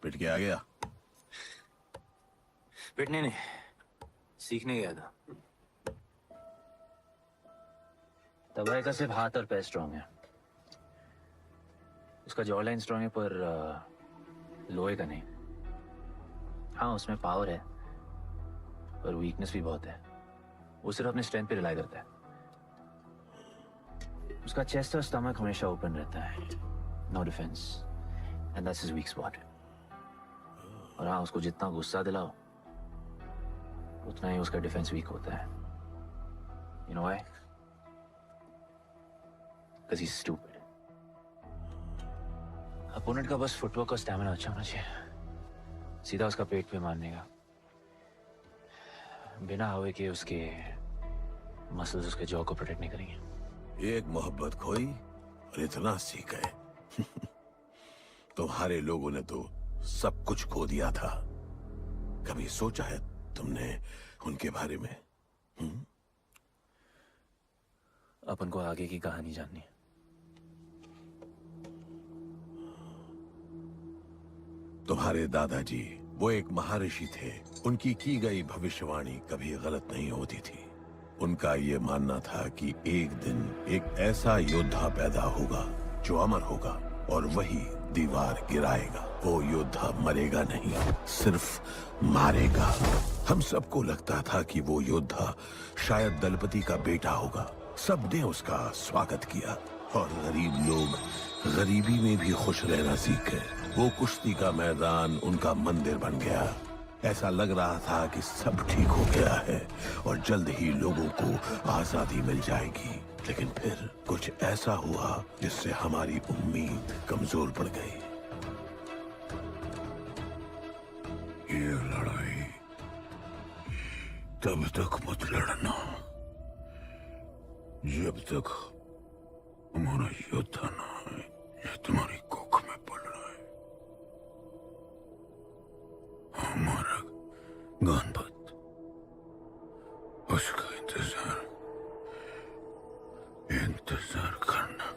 [SPEAKER 3] पिट के आ गया।
[SPEAKER 7] पिटने नहीं, सीखने गया था। तबाही का सिर्फ हाथ और पैर स्ट्रांग है, उसका जॉ लाइन स्ट्रांग है, पर लोहे का नहीं। हाँ, उसमें पावर है, पर वीकनेस भी बहुत है। वो सिर्फ अपने स्ट्रेंथ पे रिलाई करता है। उसका चेस्ट और स्टमक हमेशा ओपन रहता है, no defence, and that's his weak spot. और हाँ, उसको जितना गुस्सा दिलाओ उतना ही उसका डिफेंस वीक होता है। You know why? Because he's stupid. Opponent का बस फुटवर्क और स्टैमिना अच्छा होना चाहिए, सीधा उसका पेट पे मारने का, बिना हवा के उसके मसल्स उसके जॉ को प्रोटेक्ट नहीं करेंगे।
[SPEAKER 3] एक मोहब्बत खोई और इतना सीख गए। तुम्हारे लोगों ने तो सब कुछ खो दिया था। कभी सोचा है तुमने उनके बारे में?
[SPEAKER 7] अपन को आगे की कहानी जाननी है।
[SPEAKER 3] तुम्हारे दादाजी वो एक महर्षि थे। उनकी की गई भविष्यवाणी कभी गलत नहीं होती थी। उनका ये मानना था कि एक दिन एक ऐसा योद्धा पैदा होगा जो अमर होगा और वही दीवार गिराएगा। वो योद्धा मरेगा नहीं, सिर्फ मारेगा। हम सबको लगता था कि वो योद्धा शायद दलपति का बेटा होगा। सबने उसका स्वागत किया और गरीब लोग गरीबी में भी खुश रहना सीख गए। वो कुश्ती का मैदान उनका मंदिर बन गया। ऐसा लग रहा था कि सब ठीक हो गया है और जल्द ही लोगों को आजादी मिल जाएगी। लेकिन फिर कुछ ऐसा हुआ जिससे हमारी उम्मीद कमजोर पड़ गई। ये लड़ाई तब तक मत लड़ना जब तक हमारा योद्धा ना है। ये तुम्हारी कोख में पल रहा है। हमारा गणपत, उसका इंतजार करना।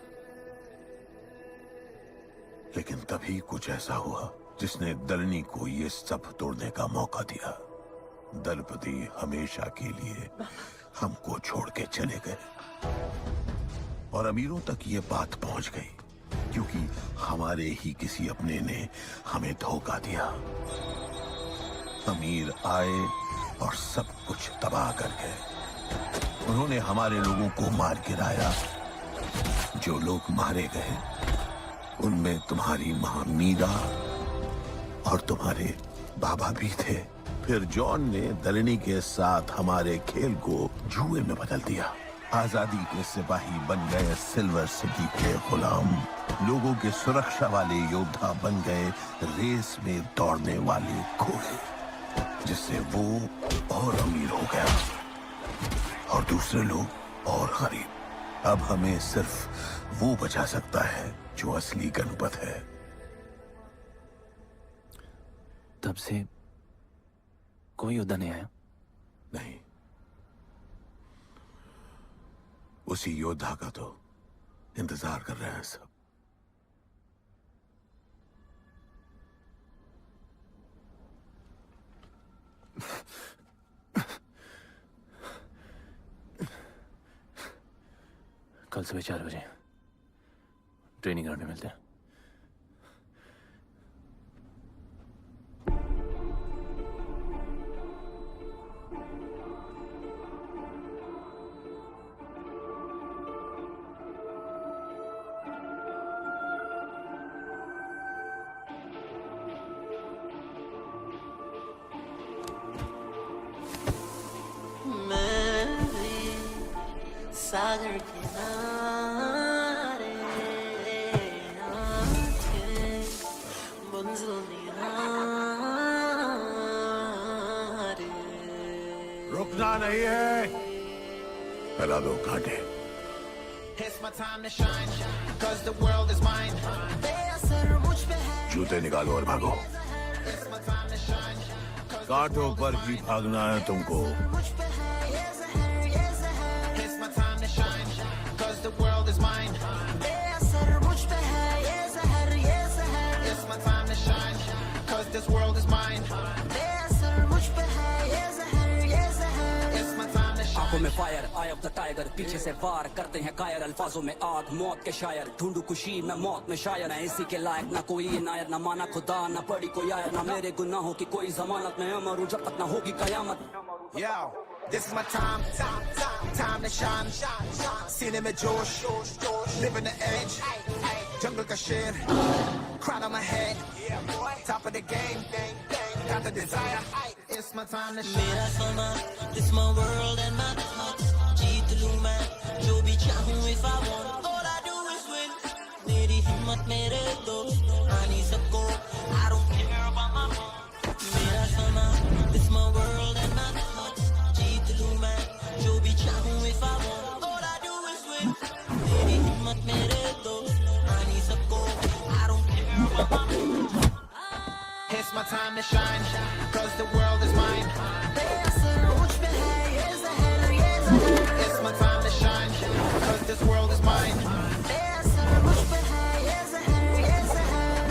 [SPEAKER 3] लेकिन तभी कुछ ऐसा हुआ जिसने दलनी को ये सब तोड़ने का मौका दिया। दलपति हमेशा के लिए हमको छोड़ के चले गए और अमीरों तक ये बात पहुंच गई क्योंकि हमारे ही किसी अपने ने हमें धोखा दिया। अमीर आए और सब कुछ तबाह कर गए। उन्होंने हमारे लोगों को मार गिराया। जो लोग मारे गए उनमें तुम्हारी मां मीरा और तुम्हारे बाबा भी थे।
[SPEAKER 14] फिर जॉन ने दलनी के साथ हमारे खेल को जुए में बदल दिया। आजादी के सिपाही बन गए सिल्वर सिटी के गुलाम, लोगों के सुरक्षा वाले योद्धा बन गए रेस में दौड़ने वाले घोड़े, जिससे वो और अमीर हो गया और दूसरे लोग और गरीब। अब हमें सिर्फ वो बचा सकता है जो असली गणपत है।
[SPEAKER 7] तब से कोई योद्धा नहीं आया?
[SPEAKER 14] नहीं, उसी योद्धा का तो इंतजार कर रहे हैं सब।
[SPEAKER 7] कल सुबह 4 बजे ट्रेनिंग ग्राउंड में मिलते हैं।
[SPEAKER 6] सागर किनारे आंखें मंजिल निहारे।
[SPEAKER 3] रुकना नहीं है, फैला दो कांटे। जूते निकालो और भागो। कांटों पर ही भागना है तुमको।
[SPEAKER 6] The world is mine. बेअसर मुझ पे है ये जहर, ये जहर। It's my time to shine, 'cause this world is mine. बेअसर मुझ पे है ये जहर, ये जहर। It's my time to shine.
[SPEAKER 11] आंखों में fire, I of the tiger, पीछे से वार करते हैं कायर, अल्फाजों में आग, मौत के शायर। ढूंढू खुशी मैं मौत में शायर, है इसी के लायक ना कोई इनायत, ना माना खुदा, ना पड़ी कोई आयर, ना मेरे गुनाहों की कोई जमानत। मैं अमर हूँ जब तक ना होगी कयामत।
[SPEAKER 6] Yo, this is my time, time to shine. सीने में जोश, living the edge. Jungle का शेर, crown on my head. Top of the game, got the desire. It's my time to shine. मेरा समा, this my world and my thoughts. जीत लूँ मैं, जो भी चाहूँ if I want. All I do is win. मेरी हिम्मत मेरे दोस्त, आ नहीं सको. I don't care about my mom. मेरा समा, this my world and my thoughts. जीत लूँ मैं, जो भी चाहूँ if I want. All I do is win. मेरी हिम्मत मेरे दोस्त, आ नहीं सको. I don't care about my mom. It's my time to shine, 'cause the world is mine. बेअसर मुझ पे है ये जहर, ये जहर. It's my time to shine, 'cause this world is mine. बेअसर मुझ पे है ये जहर, ये जहर.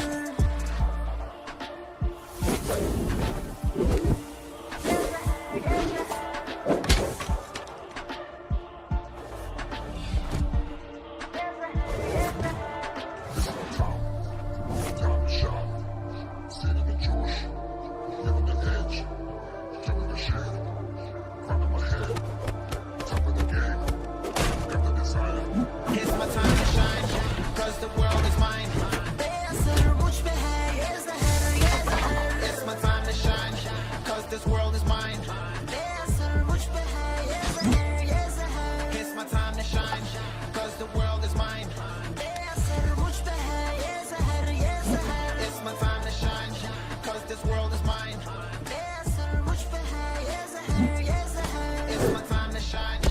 [SPEAKER 6] It's my time to shine, 'cause the world is mine. बेअसर मुझ पे है ये जहर, ये जहर. It's my time to shine, 'cause this world is mine. बेअसर मुझ पे है ये जहर, ये जहर. It's my time to shine, 'cause the world is mine. बेअसर मुझ पे है ये जहर, ये जहर. It's my time to shine, 'cause this world is mine. बेअसर मुझ पे है ये जहर, ये जहर. It's my time to shine.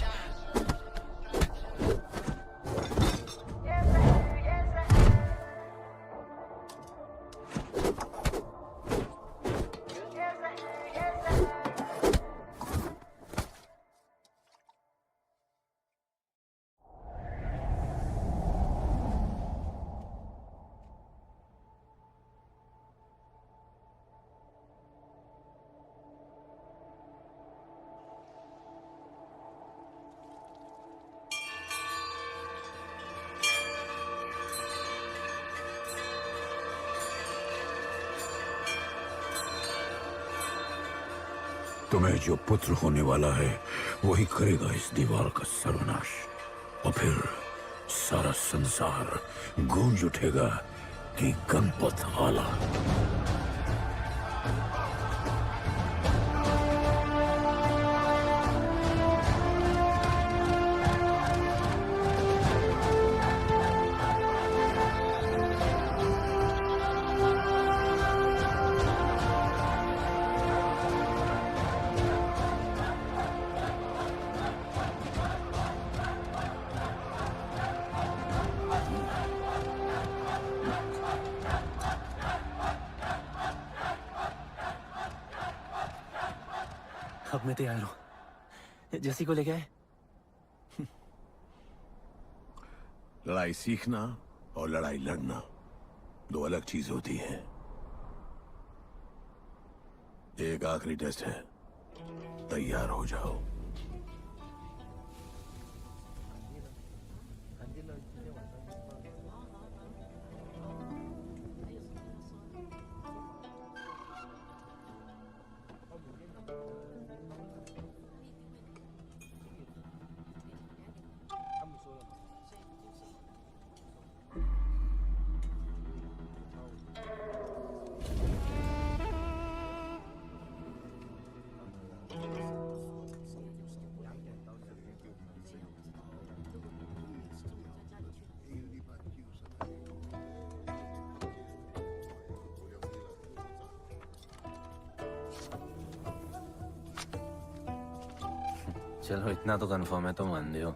[SPEAKER 3] तुम्हें जो पुत्र होने वाला है वही करेगा इस दीवार का सर्वनाश, और फिर सारा संसार गूंज उठेगा कि गणपत आला।
[SPEAKER 7] अब मैं तैयार हूं। जैसी को लेके आए।
[SPEAKER 3] लड़ाई सीखना और लड़ाई लड़ना दो अलग चीज होती है। एक आखिरी टेस्ट है, तैयार हो जाओ।
[SPEAKER 7] चलो इतना तो कंफर्म है, तुम अंधे हो।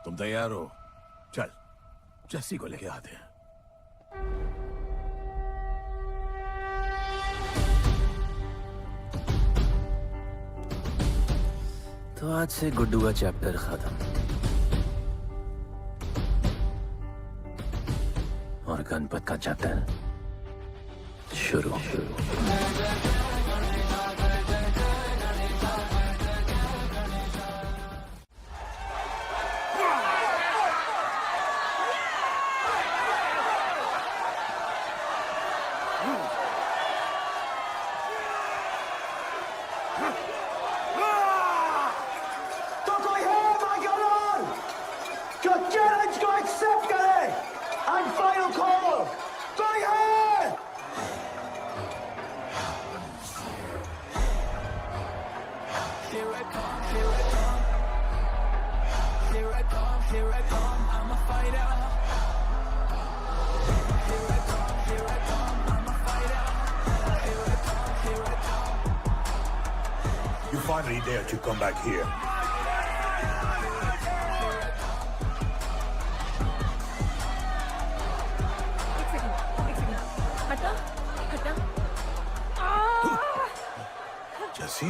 [SPEAKER 7] तुम तैयार हो? चल जस्सी को लेके आते हैं। तो आज से गुड्डू का चैप्टर खत्म और गणपत का चैप्टर शुरू।
[SPEAKER 14] तो कोई है भाग्यवान?
[SPEAKER 3] You finally dared to come back here.
[SPEAKER 13] हटा हटा
[SPEAKER 3] जैसी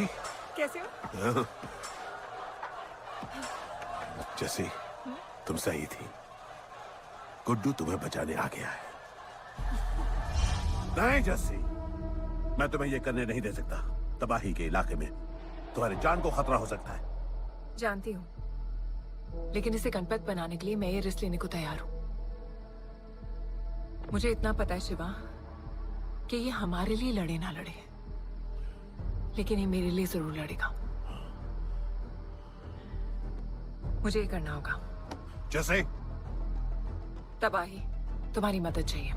[SPEAKER 13] कैसे हो?
[SPEAKER 3] जैसी तुम सही थी। गुड्डू तुम्हें बचाने आ गया है। नहीं जैसी, मैं तुम्हें ये करने नहीं दे सकता। तबाही के इलाके में तुम्हारी जान को खतरा हो सकता है।
[SPEAKER 13] जानती हूँ, लेकिन इसे गणपत बनाने के लिए मैं ये रिस्क लेने को तैयार हूँ। मुझे इतना पता है शिवा कि ये हमारे लिए लड़े ना लड़े, लेकिन ये मेरे लिए जरूर लड़ेगा। मुझे ये करना होगा।
[SPEAKER 3] जैसे
[SPEAKER 13] तबाही, तुम्हारी मदद चाहिए।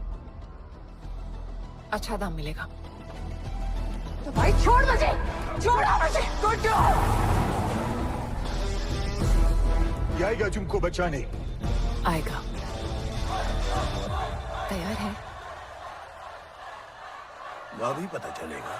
[SPEAKER 13] अच्छा दाम मिलेगा। तो भाई छोड़ मुझे, छोड़ो मुझे, गुड्डू।
[SPEAKER 3] ये आएगा तुमको बचाने।
[SPEAKER 13] आएगा। तैयार है?
[SPEAKER 3] अभी पता चलेगा।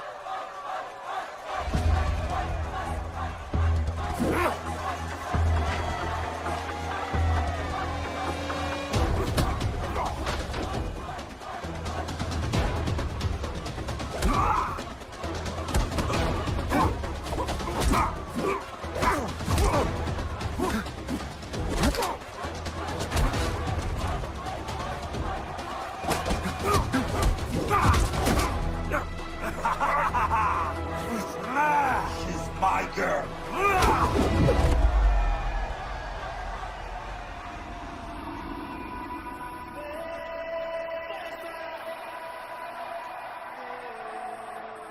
[SPEAKER 3] She's my girl.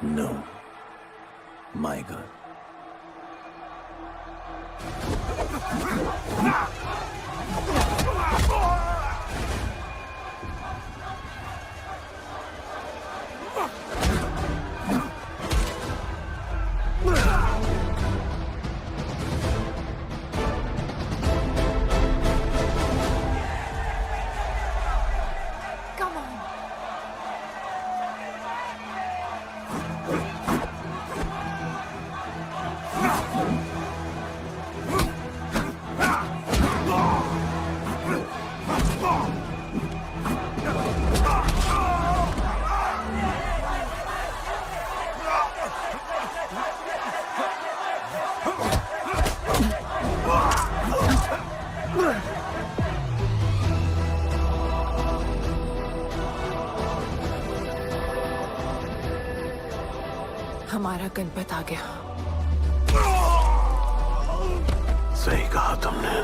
[SPEAKER 3] No, my girl.
[SPEAKER 13] Come on. हमारा गणपत आ गया।
[SPEAKER 3] सही कहा तुमने।